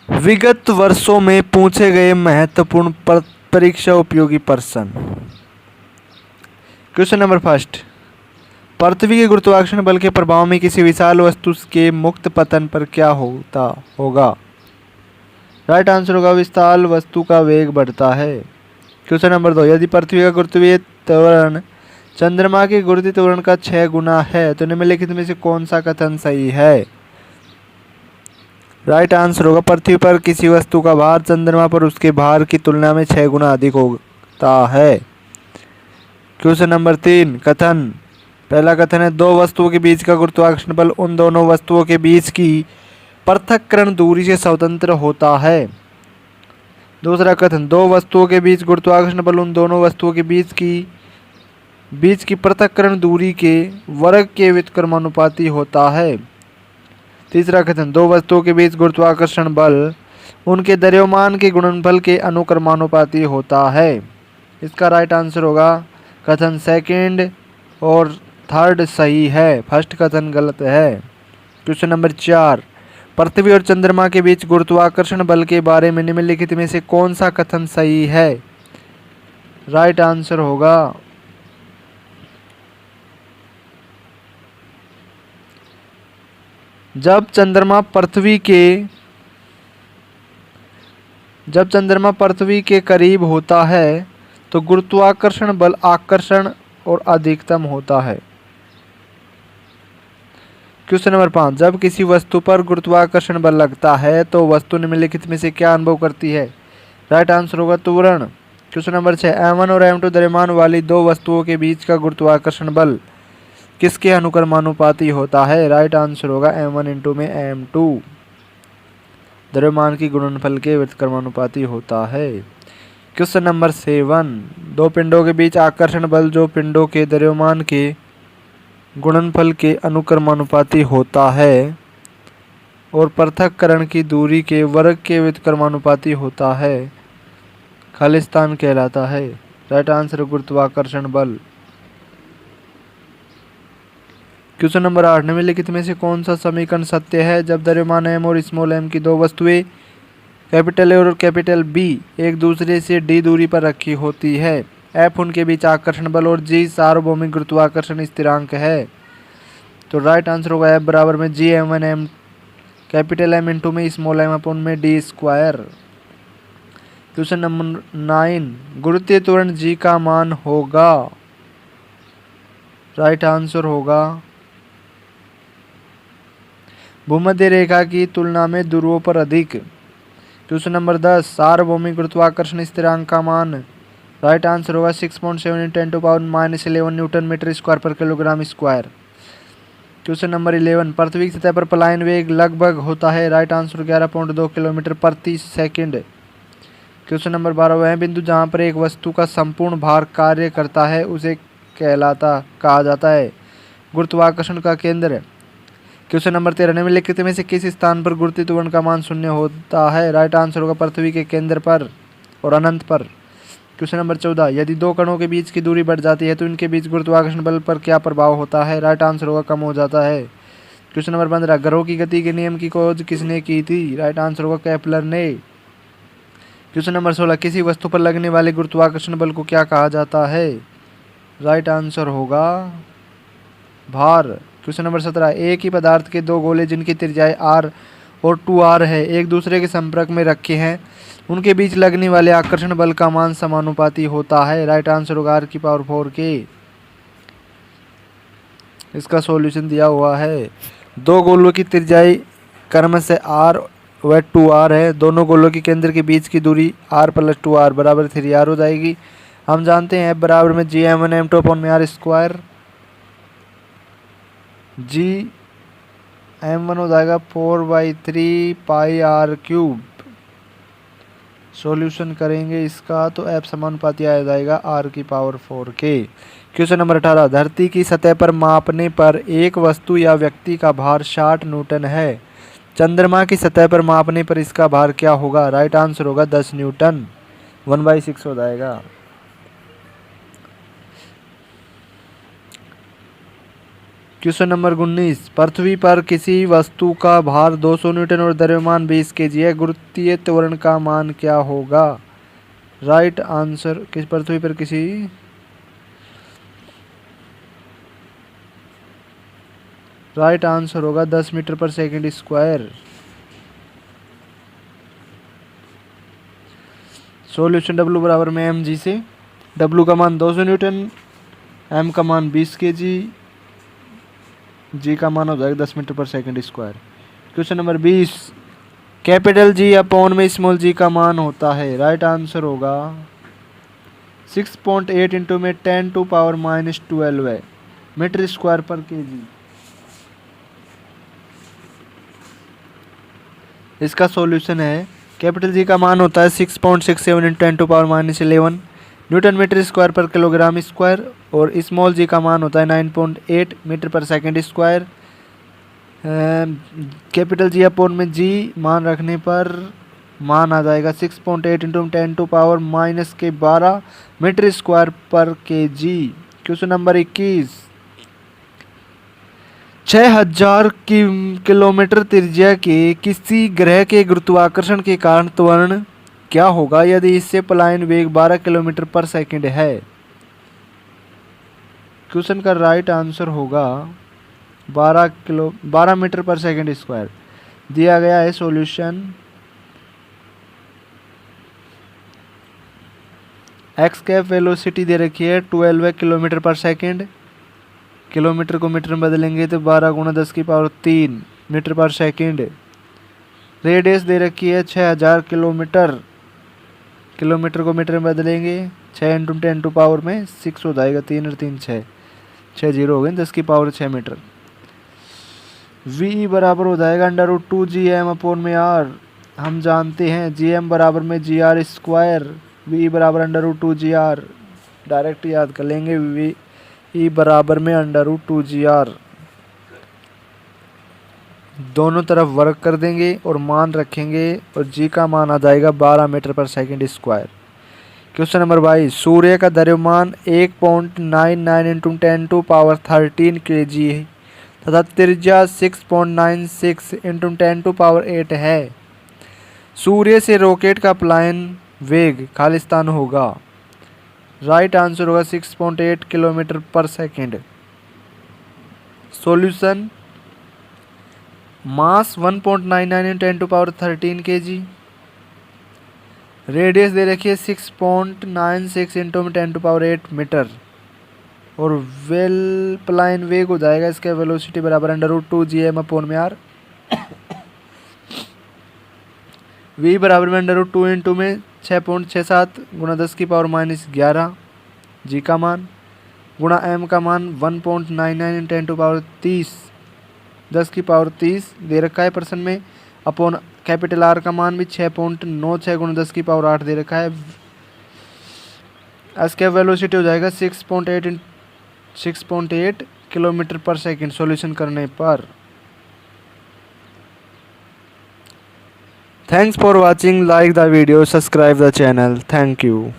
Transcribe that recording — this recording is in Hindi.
विगत वर्षों में पूछे गए महत्वपूर्ण परीक्षा उपयोगी प्रश्न। क्वेश्चन नंबर फर्स्ट, पृथ्वी के गुरुत्वाकर्षण बल के प्रभाव में किसी विशाल वस्तु के मुक्त पतन पर क्या होता होगा? राइट आंसर होगा विशाल वस्तु का वेग बढ़ता है। क्वेश्चन नंबर 2, यदि पृथ्वी का गुरुत्वीय त्वरण चंद्रमा के गुरुत्वीय त्वरण का 6 गुना है तो निम्नलिखित में से कौन सा कथन सही है? राइट आंसर होगा पृथ्वी पर किसी वस्तु का भार चंद्रमा पर उसके भार की तुलना में 6 गुना अधिक होता है। क्वेश्चन नंबर 3, कथन। पहला कथन है दो वस्तुओं के बीच का गुरुत्वाकर्षण बल उन दोनों वस्तुओं के बीच की पृथक्करण दूरी से स्वतंत्र होता है। दूसरा कथन, दो वस्तुओं के बीच गुरुत्वाकर्षण बल उन दोनों वस्तुओं के बीच की पृथक्करण दूरी के वर्ग के व्युत्क्रमानुपाती होता है। तीसरा कथन, दो वस्तुओं के बीच गुरुत्वाकर्षण बल उनके द्रव्यमान के गुणनफल के अनुक्रमानुपाती होता है। इसका राइट आंसर होगा कथन सेकंड और थर्ड सही है, फर्स्ट कथन गलत है। क्वेश्चन नंबर 4, पृथ्वी और चंद्रमा के बीच गुरुत्वाकर्षण बल के बारे में निम्नलिखित में से कौन सा कथन सही है? राइट आंसर होगा जब चंद्रमा पृथ्वी के करीब होता है तो गुरुत्वाकर्षण बल आकर्षण और अधिकतम होता है। क्वेश्चन नंबर 5, जब किसी वस्तु पर गुरुत्वाकर्षण बल लगता है तो वस्तु निम्नलिखित में से क्या अनुभव करती है? राइट आंसर होगा त्वरण। क्वेश्चन नंबर 6, M1 और M2 द्रव्यमान वाली दो वस्तुओं के बीच का गुरुत्वाकर्षण बल किसके अनुक्रमानुपाती होता है? राइट आंसर होगा M1 इंटू में M2 द्रव्यमान की गुणनफल के व्युत्क्रमानुपाती होता है। क्वेश्चन नंबर 7, दो पिंडों के बीच आकर्षण बल जो पिंडों के द्रव्यमान के गुणनफल के अनुक्रमानुपाती होता है और पृथक्करण की दूरी के वर्ग के व्युत्क्रमानुपाती होता है, खालिस्तान कहलाता है। राइट आंसर गुरुत्वाकर्षण बल। क्वेश्चन नंबर 8, निम्नलिखित में से कौन सा समीकरण सत्य है जब द्रव्यमान m और स्मॉल m की दो वस्तुएं कैपिटल A और कैपिटल B एक दूसरे से d दूरी पर रखी होती है, F उनके बीच आकर्षण बल और G सार्वभौमिक गुरुत्वाकर्षण स्थिरांक है? तो राइट आंसर होगा F बराबर में G M1 M capital M into में स्मॉल m अपॉन में d स्क्वायर। क्वेश्चन नंबर 9, गुरुत्वीय त्वरण G का मान होगा? राइट आंसर होगा भूमध्य रेखा की तुलना में ध्रुवों पर अधिक। क्वेश्चन नंबर 10, सार्वभौमिक गुरुत्वाकर्षण स्थिरांक का मान? राइट आंसर होगा 6.7 × 10⁻11 न्यूटन मीटर स्क्वायर पर किलोग्राम स्क्वायर। क्वेश्चन नंबर 11, पृथ्वी की सतह पर पलायन वेग लगभग होता है? राइट आंसर 11.2 किलोमीटर प्रति सेकंड। क्वेश्चन नंबर 12, वह बिंदु जहां पर एक वस्तु का संपूर्ण भार कार्य करता है उसे कहा जाता है गुरुत्वाकर्षण का केंद्र। क्वेश्चन नंबर 13, निम्नलिखित में से किस स्थान पर गुरुत्वीय त्वरण का मान शून्य होता है? राइट आंसर होगा पृथ्वी के केंद्र पर और अनंत पर। क्वेश्चन नंबर 14, यदि दो कणों के बीच की दूरी बढ़ जाती है तो इनके बीच गुरुत्वाकर्षण बल पर क्या प्रभाव होता है? राइट आंसर होगा कम हो जाता है। क्वेश्चन नंबर 15, ग्रहों की गति के नियम की खोज किसने की थी? राइट आंसर होगा केपलर ने। क्वेश्चन नंबर 16, किसी वस्तु पर लगने वाले गुरुत्वाकर्षण बल को क्या कहा जाता है? राइट आंसर होगा भार। क्वेश्चन नंबर 17, एक ही पदार्थ के दो गोले जिनकी त्रिज्याएं r और 2r है एक दूसरे के संपर्क में रखे हैं उनके बीच लगने वाले आकर्षण बल का मान समानुपाती होता है? राइट आंसर होगा r⁴ इसका सॉल्यूशन दिया हुआ है। दो गोलों की त्रिज्याएं क्रमशः r व 2r है, दोनों गोलों के केंद्र के बीच की दूरी r + 2r बराबर 3r हो जाएगी। हम जानते हैं F बराबर में Gm1 M2 अपॉन में r स्क्वायर। Gm1 हो जाएगा 4/3 πr³। सॉल्यूशन करेंगे इसका तो F समानुपाती आ जाएगा r⁴ के। क्वेश्चन नंबर 18, धरती की सतह पर मापने पर एक वस्तु या व्यक्ति का भार 60 न्यूटन है, चंद्रमा की सतह पर मापने पर इसका भार क्या होगा? राइट आंसर होगा 10 न्यूटन, 1/6 हो जाएगा। क्वेश्चन नंबर 19, पृथ्वी पर किसी वस्तु का भार 200 न्यूटन और द्रव्यमान 20 केजी है, गुरुत्वीय त्वरण का मान क्या होगा? राइट आंसर, किस पृथ्वी पर किसी राइट आंसर होगा 10 मीटर पर सेकंड स्क्वायर। सॉल्यूशन W बराबर में mg से, W का मान 200 न्यूटन, m का मान 20 केजी, g का मान हो जाएगा 10 मीटर पर second square. Question number 20, capital G upon में स्मॉल g का मान होता है। राइट आंसर होगा 6.8 इंटू में 10⁻⁻12 है मीटर स्क्वायर पर केजी। इसका सॉल्यूशन है, कैपिटल G का मान होता है 6.67 इंटू 10⁻11 न्यूटन मीटर स्क्वायर पर किलोग्राम स्क्वायर, और स्मॉल g का मान होता है 9.8 मीटर पर second square. Capital G upon में g मान रखने पर मान आ जाएगा 6.8 इंटू 10⁻12 मीटर स्क्वायर पर केजी। क्वेश्चन नंबर 21, 6000 किलोमीटर त्रिज्या के किसी ग्रह के गुरुत्वाकर्षण के कारण त्वरण क्या होगा यदि इससे पलायन वेग 12 किलोमीटर पर सेकंड है? क्वेश्चन का राइट आंसर होगा 12 मीटर पर सेकंड स्क्वायर। दिया गया है सॉल्यूशन, एक्स कैप वेलोसिटी दे रखी है 12 किलोमीटर पर सेकंड, किलोमीटर को मीटर में बदलेंगे तो 12 गुणा 10⁻³ मीटर पर सेकंड। रेडियस दे रखी है 6000 किलोमीटर, किलोमीटर को मीटर में बदलेंगे 6 इंटू 10⁻6 हो जाएगा, 3 और 3 6, 6 जीरो हो गए 10⁻6 मीटर। V बराबर हो जाएगा √2gm अपॉन में r। हम जानते हैं gm बराबर में gr स्क्वायर, V बराबर √2gr, डायरेक्ट याद कर लेंगे, V बराबर में √2gr। दोनों तरफ वर्क कर देंगे और मान रखेंगे और g का मान आ जाएगा 12 मीटर पर सेकंड स्क्वायर। क्वेश्चन नंबर 22, सूर्य का द्रव्यमान 1.99 इंटू 10⁻13 kg तथा त्रिज्या 6.96 इंटू 10⁸ है। सूर्य से रॉकेट का पलायन वेग खालिस्तान होगा। राइट आंसर होगा 6.8 किलोमीटर पर सेकंड। सॉल्यूशन, मास 1.99 इंटू 10⁻13 kg, रेडियस दे रखिए 6.96 इंटू 10⁸ मीटर, और वेल पलायन वेग हो जाएगा इसका वेलोसिटी बराबर √2gm अपॉन में r। V बराबर में √2 इंटू में 6.67 गुणा 10⁻11 g का मान, गुणा m का मान 1.99 इंटू 10⁻30 10⁻30 दे रखा है परसेंट में, अपॉन कैपिटल R का मान भी 6.96 गुणा 10⁸ दे रखा है। इसका वेलोसिटी हो जाएगा 6.8 किलोमीटर पर सेकंड सॉल्यूशन करने पर। Thanks for watching, like the video, subscribe the channel, thank you.